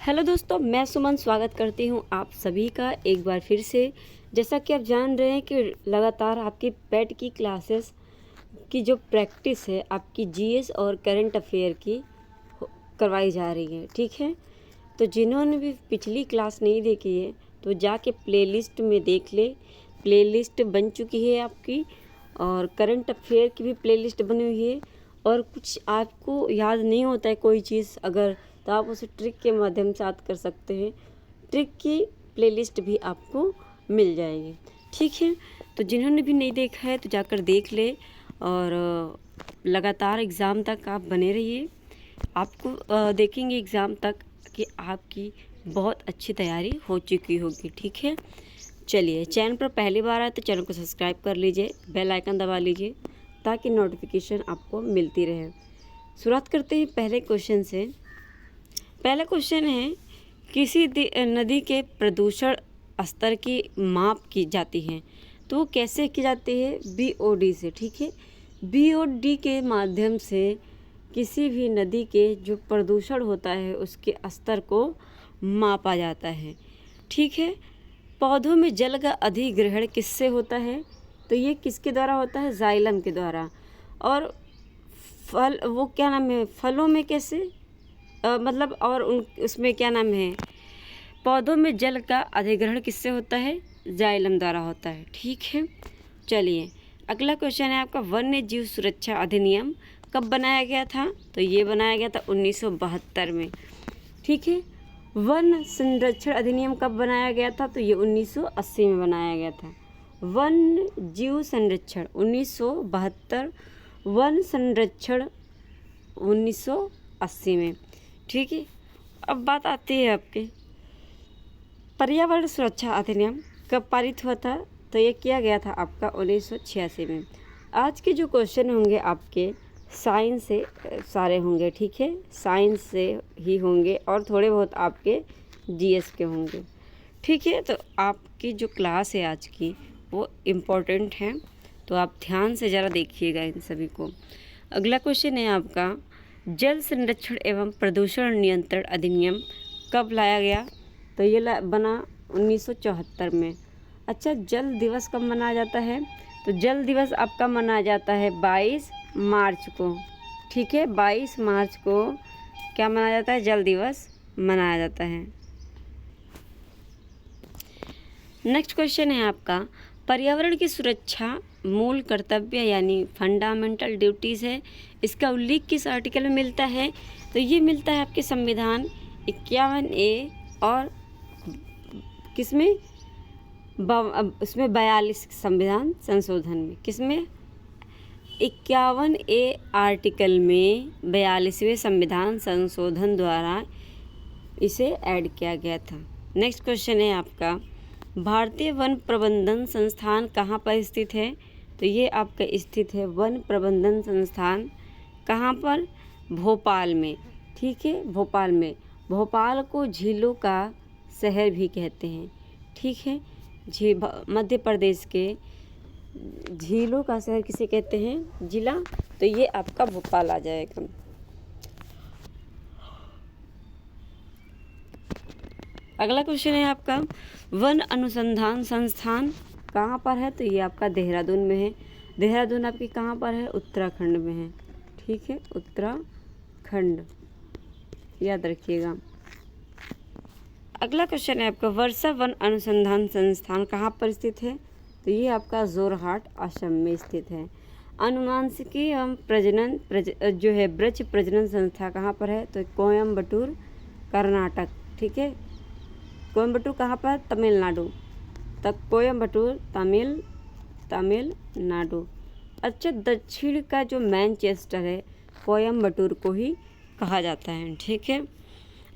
Hello दोस्तों, मैं सुमन स्वागत करती हूं आप सभी का एक बार फिर से। जैसा कि आप जान रहे हैं कि लगातार आपकी पेट की क्लासेस की जो प्रैक्टिस है आपकी जीएस और करंट अफेयर की करवाई जा रही है। ठीक है, तो जिन्होंने भी पिछली क्लास नहीं देखी है तो जाके प्लेलिस्ट में देख ले। प्लेलिस्ट बन चुकी है आपकी और करंट अफेयर की भी प्लेलिस्ट बनी हुई है। और कुछ आपको याद नहीं होता है कोई चीज़ अगर, तो आप उसे ट्रिक के माध्यम से याद कर सकते हैं। ट्रिक की प्लेलिस्ट भी आपको मिल जाएगी। ठीक है, तो जिन्होंने भी नहीं देखा है तो जाकर देख ले और लगातार एग्ज़ाम तक आप बने रहिए। आपको देखेंगे एग्ज़ाम तक कि आपकी बहुत अच्छी तैयारी हो चुकी होगी। ठीक है, चलिए, चैनल पर पहली बार आए तो चैनल को सब्सक्राइब कर लीजिए, बेल आइकन दबा लीजिए ताकि नोटिफिकेशन आपको मिलती रहे। शुरुआत करते हैं पहले क्वेश्चन से। पहला क्वेश्चन है, किसी नदी के प्रदूषण स्तर की माप की जाती है तो वो कैसे की जाती है? BOD से। ठीक है, BOD के माध्यम से किसी भी नदी के जो प्रदूषण होता है उसके स्तर को मापा जाता है। ठीक है, पौधों में जल का अधिग्रहण किससे होता है? तो ये किसके द्वारा होता है? जाइलम के द्वारा। और फल, वो क्या नाम है, फलों में कैसे मतलब, और उसमें क्या नाम है, पौधों में जल का अधिग्रहण किससे होता है? जाइलम द्वारा होता है। ठीक है, चलिए अगला क्वेश्चन है आपका, वन्य जीव सुरक्षा अधिनियम कब बनाया गया था? तो ये बनाया गया था 1972 में। ठीक है, वन संरक्षण अधिनियम कब बनाया गया था? तो ये 1980 में बनाया गया था। वन जीव संरक्षण 1972, वन संरक्षण 1980 में। ठीक है, अब बात आती है आपके पर्यावरण सुरक्षा अधिनियम कब पारित हुआ था? तो ये किया गया था आपका 1986 में। आज के जो क्वेश्चन होंगे आपके साइंस से सारे होंगे। ठीक है, साइंस से ही होंगे और थोड़े बहुत आपके जीएस के होंगे। ठीक है, तो आपकी जो क्लास है आज की वो इम्पोर्टेंट है, तो आप ध्यान से ज़रा देखिएगा इन सभी को। अगला क्वेश्चन है आपका, जल संरक्षण एवं प्रदूषण नियंत्रण अधिनियम कब लाया गया? तो ये बना 1974 में। अच्छा, जल दिवस कब मनाया जाता है? तो जल दिवस आपका मनाया जाता है 22 मार्च को। ठीक है, 22 मार्च को क्या मनाया जाता है? जल दिवस मनाया जाता है। नेक्स्ट क्वेश्चन है आपका, पर्यावरण की सुरक्षा मूल कर्तव्य यानी फंडामेंटल ड्यूटीज़ है, इसका उल्लेख किस आर्टिकल में मिलता है? तो ये मिलता है आपके संविधान 51A और किसमें, उसमें 42 संविधान संशोधन में। किसमें? 51A आर्टिकल में 42वें संविधान संशोधन द्वारा इसे ऐड किया गया था। नेक्स्ट क्वेश्चन है आपका, भारतीय वन प्रबंधन संस्थान कहाँ पर स्थित है? तो ये आपका स्थित है वन प्रबंधन संस्थान कहाँ पर? भोपाल में। ठीक है, भोपाल में। भोपाल को झीलों का शहर भी कहते हैं। ठीक है, मध्य प्रदेश के झीलों का शहर किसे कहते हैं? जिला। तो ये आपका भोपाल आ जाएगा। अगला क्वेश्चन है आपका, वन अनुसंधान संस्थान कहाँ पर है? तो ये आपका देहरादून में है। देहरादून आपकी कहाँ पर है? उत्तराखंड में है। ठीक है, उत्तराखंड, याद रखिएगा। अगला क्वेश्चन है आपका, वर्षा वन अनुसंधान संस्थान कहाँ पर स्थित है? तो ये आपका जोरहाट असम में स्थित है। अनुवांशिकी एवं प्रजनन जो है वृक्ष प्रजनन संस्था कहाँ पर है? तो कोयम्बटूर, कर्नाटक। ठीक है, कोयम्बटूर कहाँ पर? तमिलनाडु। तक कोयम्बटूर तमिलनाडु। अच्छा, दक्षिण का जो मैनचेस्टर है कोयम्बटूर को ही कहा जाता है। ठीक है,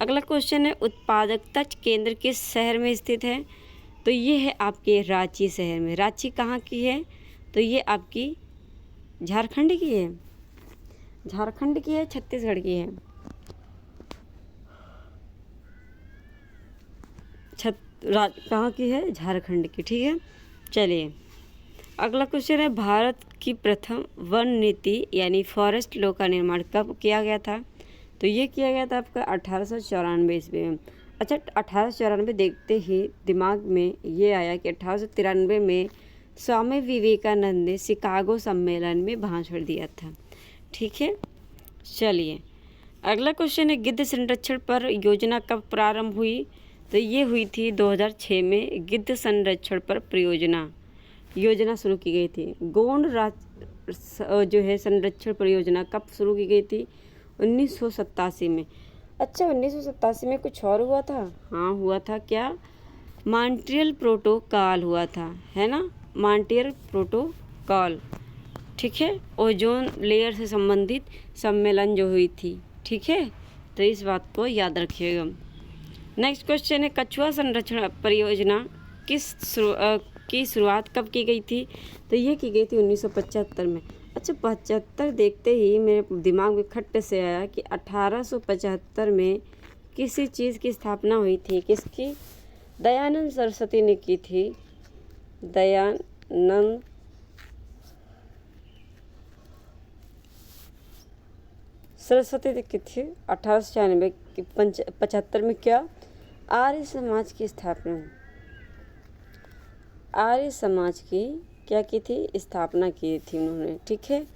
अगला क्वेश्चन है, उत्पादकता केंद्र किस शहर में स्थित है? तो ये है आपके रांची शहर में। रांची कहाँ की है? तो ये आपकी झारखंड की है। झारखंड की है, छत्तीसगढ़ की है? कहाँ की है? झारखंड की। ठीक है, चलिए अगला क्वेश्चन है, भारत की प्रथम वन नीति यानी फॉरेस्ट लॉ का निर्माण कब किया गया था? तो तो ये किया गया था आपका 1894 ईस्वी में। अच्छा, 1894 देखते ही दिमाग में ये आया कि 1893 में स्वामी विवेकानंद ने शिकागो सम्मेलन में भाषण दिया था। ठीक है, चलिए अगला क्वेश्चन है, गिद्ध संरक्षण पर योजना कब प्रारंभ हुई? तो ये हुई थी 2006 में गिद्ध संरक्षण पर योजना शुरू की गई थी। गोंड जो है संरक्षण परियोजना कब शुरू की गई थी? 1987 में। अच्छा, 1987 में कुछ और हुआ था? हाँ हुआ था, क्या? मॉन्ट्रियल प्रोटोकॉल हुआ था, है ना, मॉन्ट्रियल प्रोटोकॉल। ठीक है, ओजोन लेयर से संबंधित सम्मेलन जो हुई थी। ठीक है, तो इस बात को याद रखिएगा। नेक्स्ट क्वेश्चन है, कछुआ संरक्षण परियोजना की शुरुआत कब की गई थी? तो ये की गई थी 1975 में। अच्छा, 75 देखते ही मेरे दिमाग में खट्ट से आया कि 1875 में किसी चीज़ की स्थापना हुई थी। किसकी? दयानंद सरस्वती ने की थी। दयानंद सरस्वती ने की थी 1896 की 75 में। क्या? आर्य समाज की स्थापना हुई। आर्य समाज की क्या की थी? स्थापना की थी उन्होंने। ठीक है,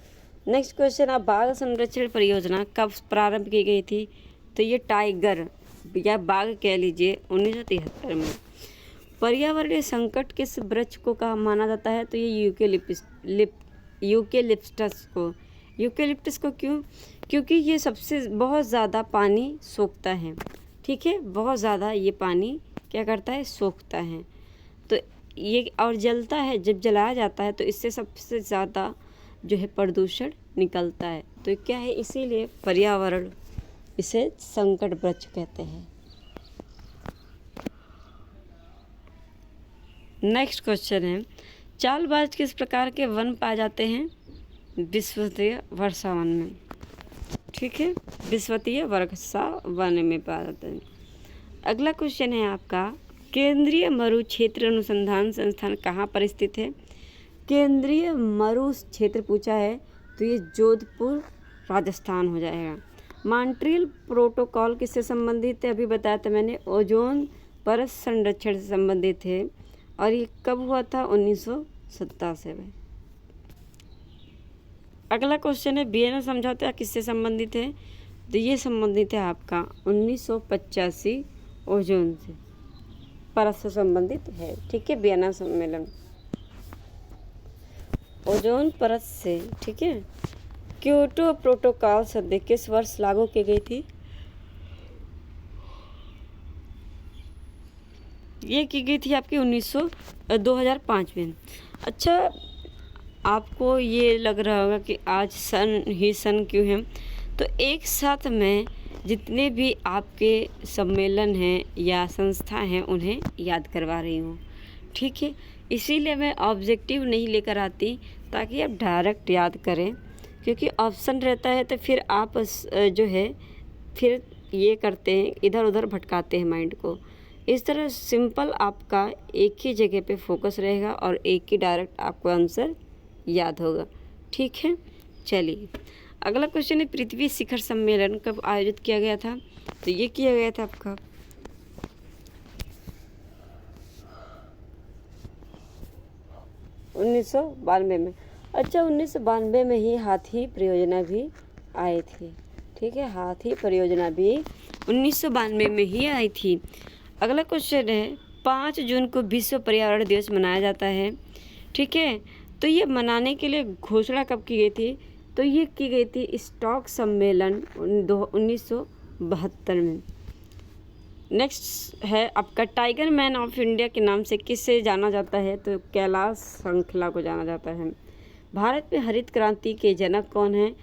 नेक्स्ट क्वेश्चन, अब बाघ संरक्षण परियोजना कब प्रारंभ की गई थी? तो ये टाइगर या बाघ कह लीजिए 1973 में। पर्यावरणीय संकट किस वृक्ष को कहा माना जाता है? तो ये यूकेलिप्टस को क्यों? क्योंकि ये सबसे बहुत ज़्यादा पानी सोखता है। ठीक है, बहुत ज़्यादा ये पानी क्या करता है? सोखता है। तो ये और जलता है, जब जलाया जाता है तो इससे सबसे ज़्यादा जो है प्रदूषण निकलता है। तो क्या है, इसीलिए पर्यावरण इसे संकट वृक्ष कहते हैं। नेक्स्ट क्वेश्चन है, चालबाज किस प्रकार के वन पाए जाते हैं? विश्वसनीय वर्षा वन में। ठीक है, विश्वसनीय वर्षा वन में पाया जाता है। अगला क्वेश्चन है आपका, केंद्रीय मरु क्षेत्र अनुसंधान संस्थान कहाँ पर स्थित है? केंद्रीय मरु क्षेत्र पूछा है तो ये जोधपुर राजस्थान हो जाएगा। मॉन्ट्रियल प्रोटोकॉल किससे संबंधित है? अभी बताया था मैंने, ओजोन परत संरक्षण से संबंधित है और ये कब हुआ था? 1987 में। अगला क्वेश्चन है, वियना समझौता किससे संबंधित है? तो ये संबंधित है आपका 1985 ओजोन से परत से संबंधित है। ठीक है, वियना सम्मेलन ओजोन परत से। ठीक है, क्योटो प्रोटोकॉल संधि किस वर्ष लागू की गई थी? ये की गई थी आपकी 2005 में। अच्छा, आपको ये लग रहा होगा कि आज सन क्यों है? तो एक साथ मैं जितने भी आपके सम्मेलन हैं या संस्था हैं उन्हें याद करवा रही हूँ। ठीक है, इसीलिए मैं ऑब्जेक्टिव नहीं लेकर आती ताकि आप डायरेक्ट याद करें, क्योंकि ऑप्शन रहता है तो फिर आप जो है फिर ये करते हैं, इधर उधर भटकाते हैं माइंड को। इस तरह सिंपल आपका एक ही जगह पे फोकस रहेगा और एक ही डायरेक्ट आपको आंसर याद होगा। ठीक है, चलिए अगला क्वेश्चन है, पृथ्वी शिखर सम्मेलन कब आयोजित किया गया था? तो ये किया गया था आपका 1992 में। अच्छा, 1992 में ही हाथी परियोजना भी आई थी। ठीक है, हाथी परियोजना भी 1992 में ही आई थी। अगला क्वेश्चन है, 5 जून को विश्व पर्यावरण दिवस मनाया जाता है। ठीक है, तो ये मनाने के लिए घोषणा कब की गई थी? तो ये की गई थी स्टॉक सम्मेलन 1972 में। नेक्स्ट है आपका, टाइगर मैन ऑफ इंडिया के नाम से किससे जाना जाता है? तो कैलाश श्रृंखला को जाना जाता है। भारत में हरित क्रांति के जनक कौन है?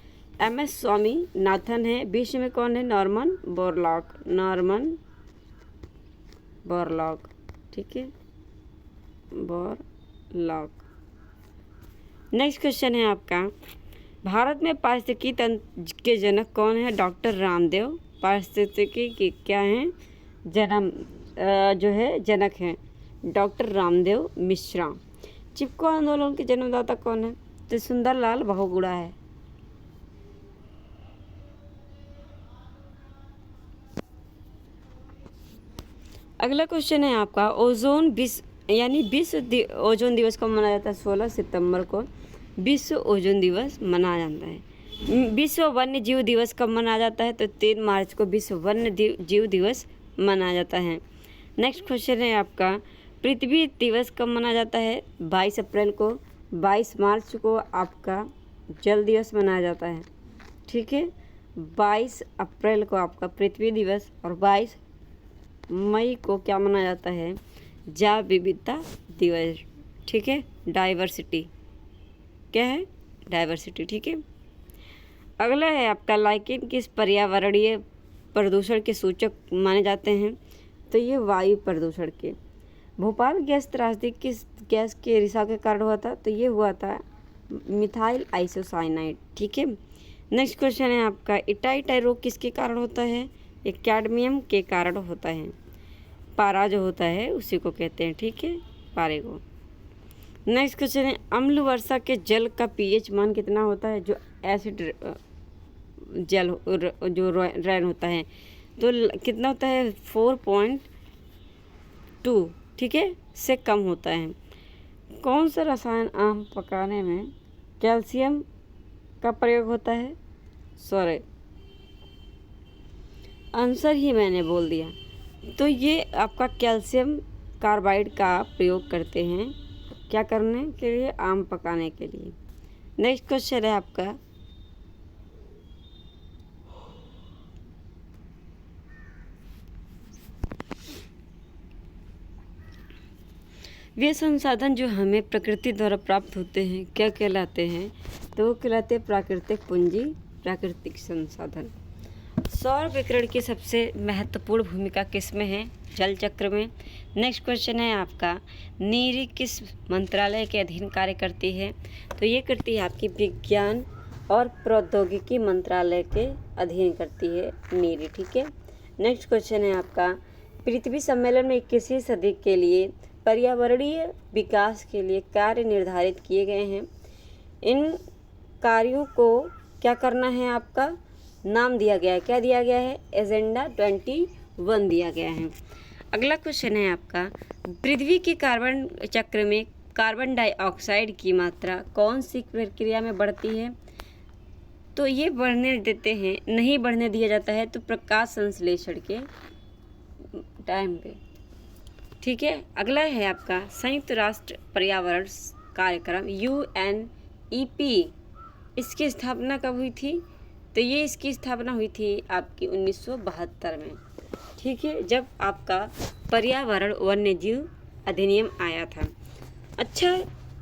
MS स्वामीनाथन है। विश्व में कौन है? Norman Borlaug. ठीक है, बोरलॉग। नेक्स्ट क्वेश्चन है आपका, भारत में पारिस्थितिकी तंत्र के जनक कौन है? डॉक्टर रामदेव पारिस्थितिकी के क्या हैं? जनक हैं डॉक्टर रामदेव मिश्रा। चिपको आंदोलन के जन्मदाता कौन है? तो सुंदरलाल बहुगुणा है। अगला क्वेश्चन है आपका ओजोन विश्व ओजोन दिवस कब मनाया जाता है? 16 सितंबर को विश्व ओजोन दिवस मनाया जाता है। विश्व वन्य जीव दिवस कब मनाया जाता है? तो 3 मार्च को विश्व वन्य जीव दिवस मनाया जाता है। नेक्स्ट क्वेश्चन है आपका पृथ्वी दिवस कब मनाया जाता है? 22 अप्रैल को। 22 मार्च को आपका जल दिवस मनाया जाता है। ठीक है, 22 अप्रैल को आपका पृथ्वी दिवस और 22 मई को क्या मनाया जाता है? जैव विविधता दिवस। ठीक है, डाइवर्सिटी क्या है? डाइवर्सिटी। ठीक है, अगला है आपका लाइकेन किस पर्यावरणीय प्रदूषण के सूचक माने जाते हैं? तो ये वायु प्रदूषण के। भोपाल गैस त्रासदी किस गैस के रिसाव के कारण हुआ था? तो ये हुआ था मिथाइल आइसोसाइनाइड। ठीक है, नेक्स्ट क्वेश्चन है आपका इटाई रोग किसके कारण होता है? ये कैडमियम के कारण होता है। पारा जो होता है उसी को कहते हैं। ठीक है, पारे को। नेक्स्ट क्वेश्चन है अम्ल वर्षा के जल का पीएच मान कितना होता है? जो एसिड जल जो रैन होता है तो कितना होता है? 4.2। ठीक है, से कम होता है। कौन सा रसायन आम पकाने में कैल्शियम का प्रयोग होता है? सॉरी, आंसर ही मैंने बोल दिया। तो ये आपका कैल्शियम कार्बाइड का प्रयोग करते हैं क्या करने के लिए? आम पकाने के लिए। नेक्स्ट क्वेश्चन है आपका वे संसाधन जो हमें प्रकृति द्वारा प्राप्त होते हैं क्या कहलाते हैं? तो वो कहलाते हैं प्राकृतिक पूंजी, प्राकृतिक संसाधन। सौर विकिरण की सबसे महत्वपूर्ण भूमिका किस में है? जल चक्र में। नेक्स्ट क्वेश्चन है आपका नीरी किस मंत्रालय के अधीन कार्य करती है? तो ये करती है आपकी विज्ञान और प्रौद्योगिकी मंत्रालय के अधीन करती है नीरी। ठीक है, नेक्स्ट क्वेश्चन है आपका पृथ्वी सम्मेलन में 21वीं सदी के लिए पर्यावरणीय विकास के लिए कार्य निर्धारित किए गए हैं। इन कार्यों को क्या करना है? आपका नाम दिया गया है। क्या दिया गया है? एजेंडा 21 दिया गया है। अगला क्वेश्चन है आपका पृथ्वी के कार्बन चक्र में कार्बन डाइऑक्साइड की मात्रा कौन सी प्रक्रिया में बढ़ती है? तो ये बढ़ने देते हैं, नहीं बढ़ने दिया जाता है तो प्रकाश संश्लेषण के टाइम पे। ठीक है, अगला है आपका संयुक्त राष्ट्र पर्यावरण कार्यक्रम UNEP, इसकी स्थापना कब हुई थी? तो ये इसकी स्थापना हुई थी आपकी 1972 में। ठीक है, जब आपका पर्यावरण वन्यजीव अधिनियम आया था। अच्छा,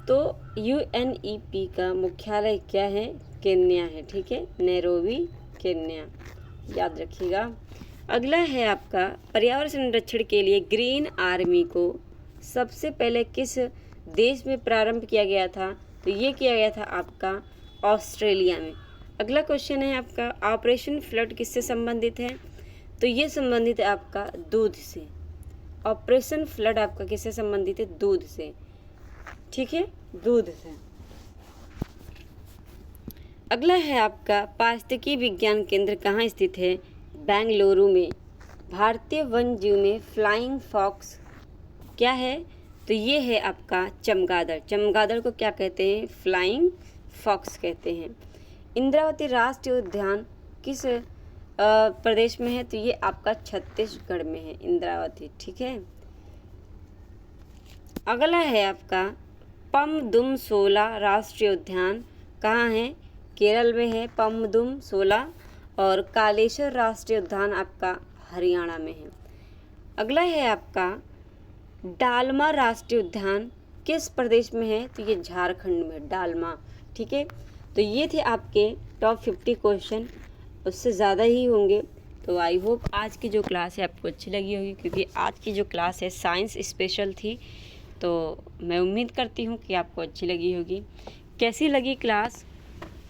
तो UNEP का मुख्यालय क्या है? केन्या है। ठीक है, नैरोबी केन्या, याद रखिएगा। अगला है आपका पर्यावरण संरक्षण के लिए ग्रीन आर्मी को सबसे पहले किस देश में प्रारंभ किया गया था? तो ये किया गया था आपका ऑस्ट्रेलिया में। अगला क्वेश्चन है आपका ऑपरेशन फ्लड किससे संबंधित है? तो ये संबंधित है आपका दूध से। ऑपरेशन फ्लड आपका किससे संबंधित है? दूध से। ठीक है, दूध से। अगला है आपका पारिस्थितिकी विज्ञान केंद्र कहाँ स्थित है? बेंगलुरु में। भारतीय वन्य जीव में फ्लाइंग फॉक्स क्या है? तो ये है आपका चमगादड़। चमगादड़ को क्या कहते हैं? फ्लाइंग फॉक्स कहते हैं। इंद्रावती राष्ट्रीय उद्यान किस प्रदेश में है? तो ये आपका छत्तीसगढ़ में है इंद्रावती। ठीक है, अगला है आपका पमदुम सोला राष्ट्रीय उद्यान कहाँ है? केरल में है पमदुम सोला। और कालेश्वर राष्ट्रीय उद्यान आपका हरियाणा में है। अगला है आपका डालमा राष्ट्रीय उद्यान किस प्रदेश में है? तो ये झारखंड में डालमा। ठीक है, तो ये थे आपके टॉप 50 क्वेश्चन, उससे ज़्यादा ही होंगे। तो आई होप आज की जो क्लास है आपको अच्छी लगी होगी, क्योंकि आज की जो क्लास है साइंस स्पेशल थी। तो मैं उम्मीद करती हूँ कि आपको अच्छी लगी होगी। कैसी लगी क्लास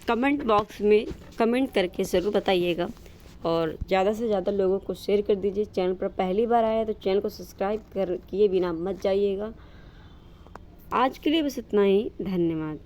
कमेंट बॉक्स में कमेंट करके ज़रूर बताइएगा, और ज़्यादा से ज़्यादा लोगों को शेयर कर दीजिए। चैनल पर पहली बार आया है तो चैनल को सब्सक्राइब किए बिना मत जाइएगा। आज के लिए बस इतना ही, धन्यवाद।